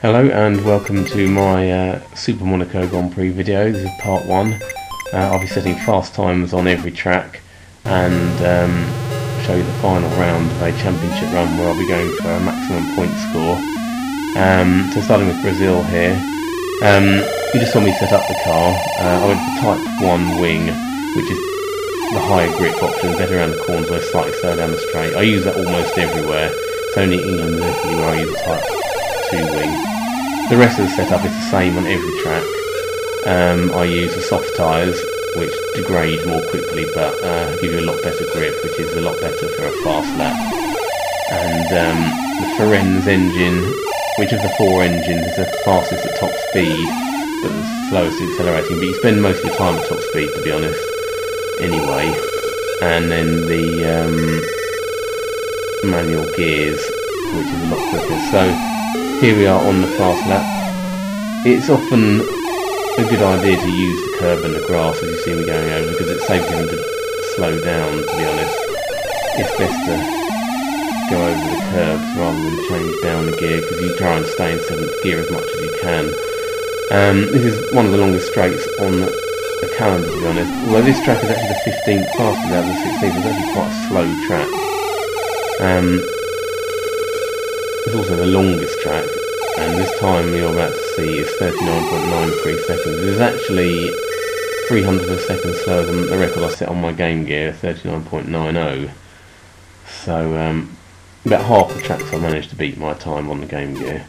Hello and welcome to my Super Monaco Grand Prix video. This is part 1. I'll be setting fast times on every track and show you the final round of a championship run where I'll be going for a maximum point score. So starting with Brazil here, you just saw me set up the car. I went for Type 1 wing, which is the higher grip option, better around the corners where slightly slower down the straight. I use that almost everywhere. It's only England and Italy where I use Type 2 wing. The rest of the setup is the same on every track. I use the soft tyres, which degrade more quickly but give you a lot better grip, which is a lot better for a fast lap. And the Ferenz engine, which of the 4 engines is the fastest at top speed but the slowest at accelerating, but you spend most of your time at top speed, to be honest, anyway. And then the manual gears, which is a lot quicker. So here we are on the fast lap. It's often a good idea to use the curb and the grass as you see me going over, because it saves you having to slow down, to be honest. It's best to go over the curbs rather than change down the gear, because you try and stay in 7th gear as much as you can. This is one of the longest straights on the calendar, to be honest. Although this track is actually the 15th fastest out of the 16th, it's actually quite a slow track. It's also the longest track, and this time you're about to see is 39.93 seconds. It is actually 300 of a second slower than the record I set on my Game Gear, 39.90. So about half the tracks I managed to beat my time on the Game Gear.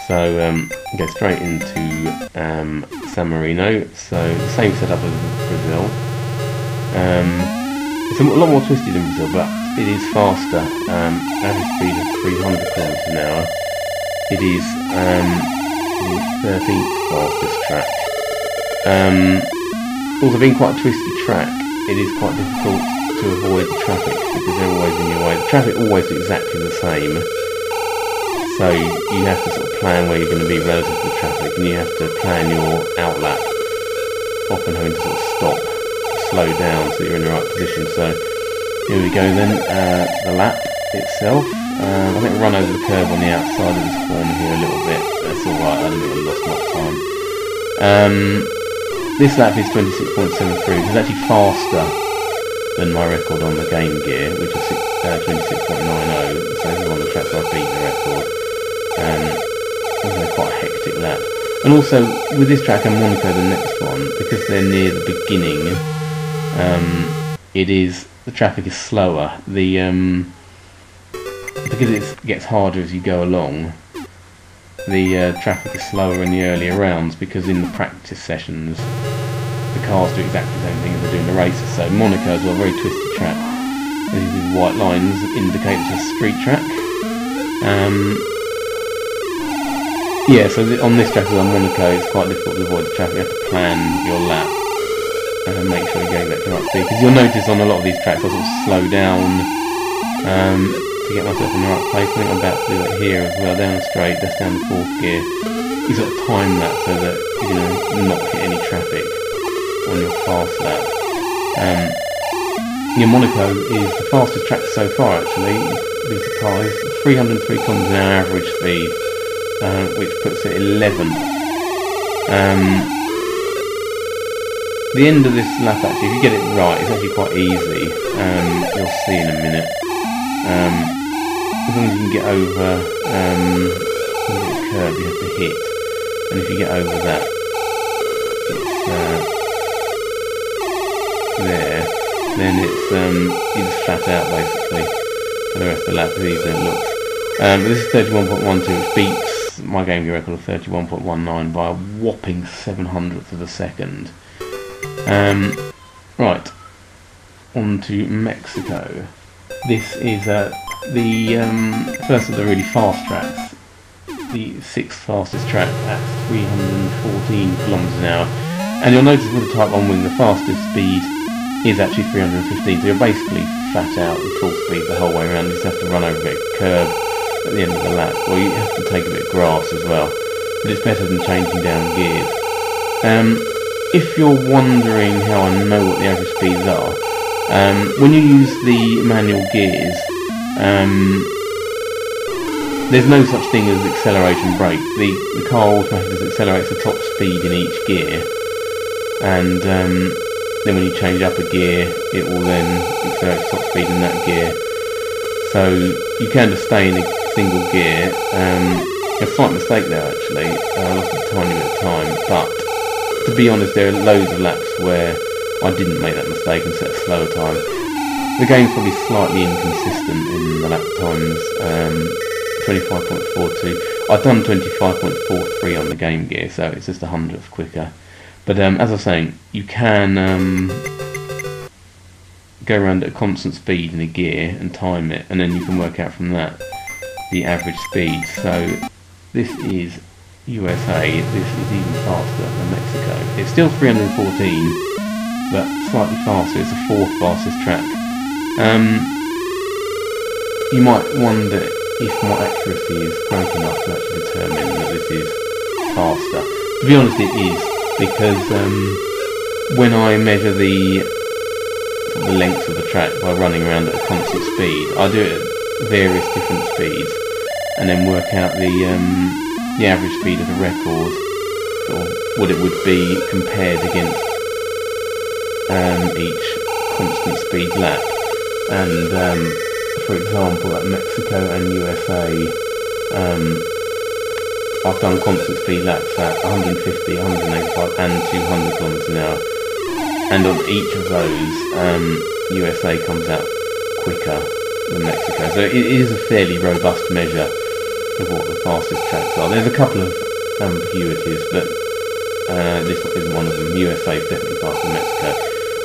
So go straight into San Marino. So the same setup as Brazil. It's a lot more twisty than Brazil, but it is faster. Average speed of 300 km an hour. It is the 13th fastest track. Also, being quite a twisty track, it is quite difficult to avoid the traffic because they're always in your way. The traffic always is exactly the same, so you have to sort of plan where you're going to be relative to the traffic, and you have to plan your outlap, often having to sort of stop, slow down so you're in the right position. So here we go then, the lap itself. I think I run over the curve on the outside of this corner here a little bit. That's alright, I don't think I lost much time. This lap is 26.73, which is actually faster than my record on the Game Gear, which is 26.90. So this is one of the tracks where I beat the record. Also quite a hectic lap. And also, with this track and Monaco, the next one, because they're near the beginning, the traffic is slower. Because it gets harder as you go along, the traffic is slower in the earlier rounds, because in the practice sessions the cars do exactly the same thing as they do in the races. So Monaco is a very twisty track. These white lines indicate it's a street track. Yeah, so on this track as on Monaco, it's quite difficult to avoid the traffic. You have to plan your lap and make sure you're going back to the right speed. Because you'll notice on a lot of these tracks I sort of slow down to get myself in the right place. I think I'm about to do that here as well, down the straight, that's down the 4th gear. You sort of time that so that you're going to not hit any traffic on your fast lap. Monaco is the fastest track so far, actually. You'd be surprised. 303 km an hour average speed, which puts it 11th. The end of this lap, actually, if you get it right, it's actually quite easy. You'll see in a minute. As long as you can get over the curve you have to hit, and if you get over that, it's there. Then it's you just flat out basically for the rest of the lap. It's easier it looks. This is 31.12, which beats my Game Gear record of 31.19 by a whopping 700th of a second. Right, on to Mexico. This is the first of the really fast tracks, the 6th fastest track at 314 kilometers an hour. And you'll notice with the Type 1 wing, the fastest speed is actually 315, so you're basically flat out at full speed the whole way around. You just have to run over a bit of curb at the end of the lap, or you have to take a bit of grass as well, but it's better than changing down gears. If you're wondering how I know what the average speeds are, when you use the manual gears, there's no such thing as acceleration brake. The car automatically accelerates the top speed in each gear, and then when you change up a gear, it will then accelerate the top speed in that gear. So you can just stay in a single gear. A slight mistake there actually. I lost a tiny bit of time, but to be honest, there are loads of laps where I didn't make that mistake and set a slower time. The game's probably slightly inconsistent in the lap times. 25.42. I've done 25.43 on the Game Gear, so it's just 100th quicker. But as I was saying, you can go around at a constant speed in a gear and time it, and then you can work out from that the average speed. So this is USA. This is even faster than Mexico. It's still 314, but slightly faster. It's the 4th fastest track. You might wonder if my accuracy is great enough to actually determine that this is faster. To be honest, it is, because when I measure the length of the track by running around at a constant speed, I do it at various different speeds, and then work out the average speed of the record, or what it would be compared against each constant speed lap. And for example, at Mexico and USA, I've done constant speed laps at 150, 185 and 200 kilometers an hour, and on each of those USA comes out quicker than Mexico, so it is a fairly robust measure of what the fastest tracks are. There's a couple of ambiguities, but this isn't one of them. USA is definitely faster than Mexico,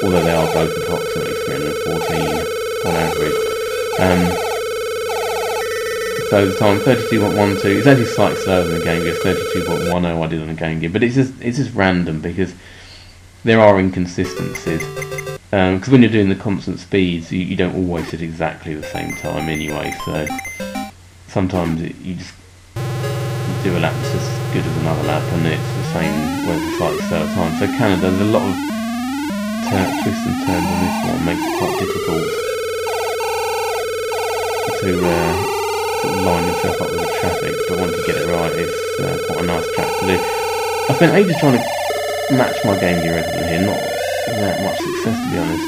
although they are both approximately 314 on average. So the time 32.12. It's actually slightly slower than the Game Gear. 32.10 I did on the Game Gear, but it's just random because there are inconsistencies. Because when you're doing the constant speeds, you don't always hit exactly the same time anyway. So sometimes you do a lap that's as good as another lap, and it's the same when it's a slightly slower time. So Canada, there's a lot of twists and turns on this one, makes it quite difficult to sort of line yourself up with the traffic, but once you get it right, it's quite a nice track to do. I spent ages trying to match my Game Gear record here, not that much success to be honest.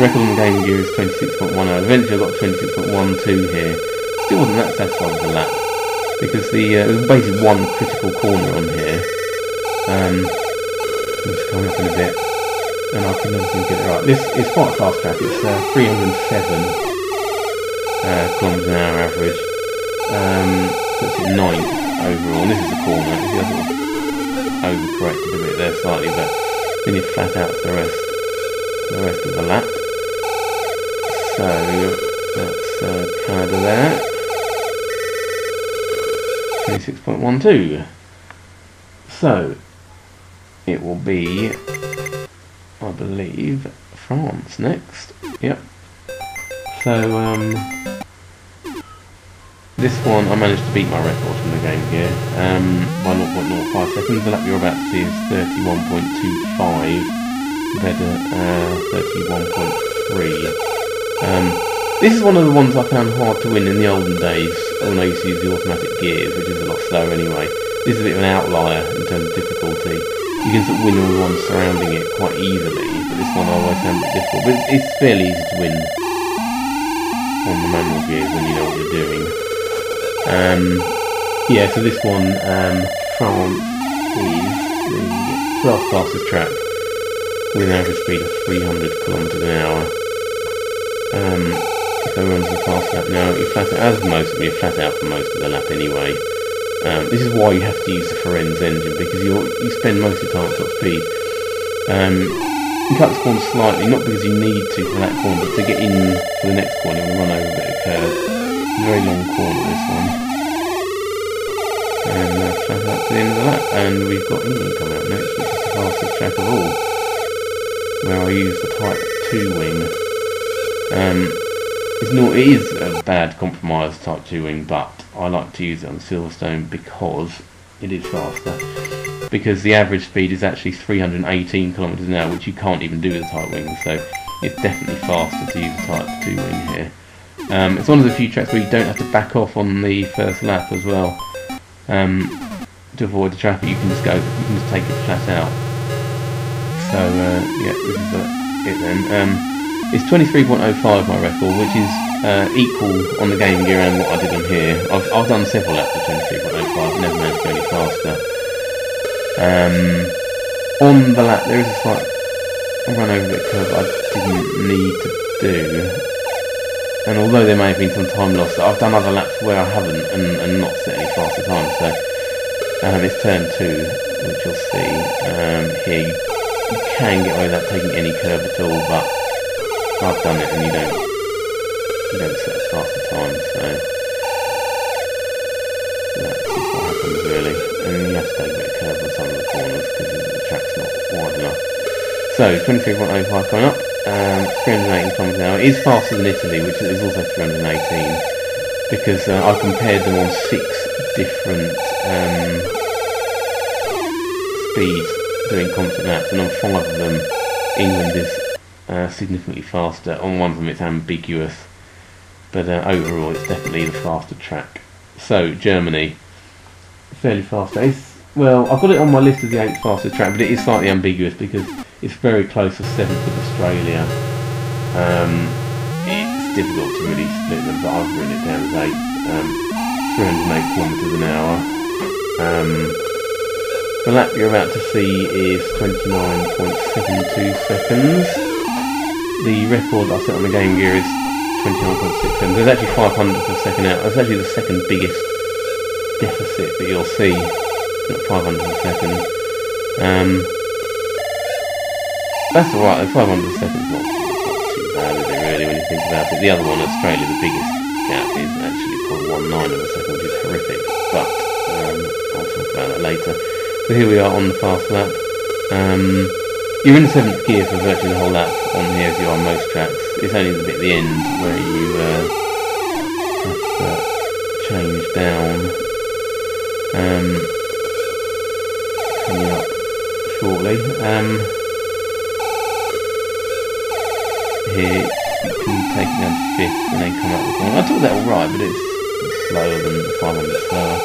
Record on the Game Gear is 26.10. Eventually I got 26.12 here. Still wasn't that satisfied with the lap, because there was basically one critical corner on here. Just coming up in a bit, and I could never seem to get it right. This is quite a fast track. It's 307 kilometers an hour average. Puts it 9th overall, and this is the corner. I sort of overcorrected a bit there slightly, but then you flat out the rest of the lap. So that's Canada there. 26.12. So it will be, I believe, France next. Yep. So this one I managed to beat my record from the Game Gear by 0.05 seconds. The lap you're about to see is 31.25 compared to 31.3. This is one of the ones I found hard to win in the olden days when I used to use the automatic gears, which is a lot slower anyway. This is a bit of an outlier in terms of difficulty. You can sort of win all the ones surrounding it quite easily, but this one I always found a bit difficult. But it's fairly easy to win on the manual gears when you know what you're doing. Yeah, so this one, France is the 12th fastest track with an average speed of 300 kilometers an hour. If I run to the fast lap now, you flat out, you're flat out for most of the lap anyway. This is why you have to use the Ferenz engine, because you spend most of the time at top speed. You cut this corner slightly, not because you need to for that corner, but to get in for the next corner, you want to run over a bit of curve. It's a very long corner, this one. And flat out to the end of the lap, and we've got England coming up next, which is the fastest track of all, where I use the Type 2 wing. It is a bad compromise Type 2 wing, but I like to use it on Silverstone because it is faster. Because the average speed is actually 318 kilometers an hour, which you can't even do with the Type wing, so it's definitely faster to use the Type 2 wing here. It's one of the few tracks where you don't have to back off on the first lap as well. To avoid the traffic, you can just take it flat out. So yeah, this is it then. It's 23.05 my record, which is equal on the Game Gear and what I did on here. I've done several laps of 23.05, never managed to go any faster. On the lap there is a slight run over the curve I didn't need to do. And although there may have been some time lost, I've done other laps where I haven't and not set any faster time. So it's turn 2, which you'll see here. You can get away without taking any curve at all, but I've done it and you don't set a faster time. So that's just what happens really. And you have to take a bit of curve on some of the corners because the track's not wide enough. So 23.05 coming up. 318 km an hour. It is faster than Italy, which is also 318, because I compared them on 6 different speeds doing constant laps, and on 5 of them England is significantly faster. On one of them it's ambiguous, but overall it's definitely the faster track. So Germany, fairly faster. Well, I've got it on my list as the 8th fastest track, but it is slightly ambiguous because it's very close to 7th of Australia. It's difficult to really split them, but I've written it down as 8. 308 kilometres an hour. The lap you're about to see is 29.72 seconds. The record I set on the Game Gear is 29.6 seconds. There's actually 500th of a second out. That's actually the second biggest deficit that you'll see. Not 500th of a second. That's alright, 500 seconds not too bad, is it really, when you think about it. The other one, Australia, the biggest gap is actually 0.19 of a second, which is horrific, but I'll talk about that later. So here we are on the fast lap. You're in 7th gear for virtually the whole lap on here, as you are on most tracks. It's only the bit at the end where you have to change down. Coming up shortly. Here you can take it down to 5th and then come up the corner. I thought that alright, but it's slower than 500 slower.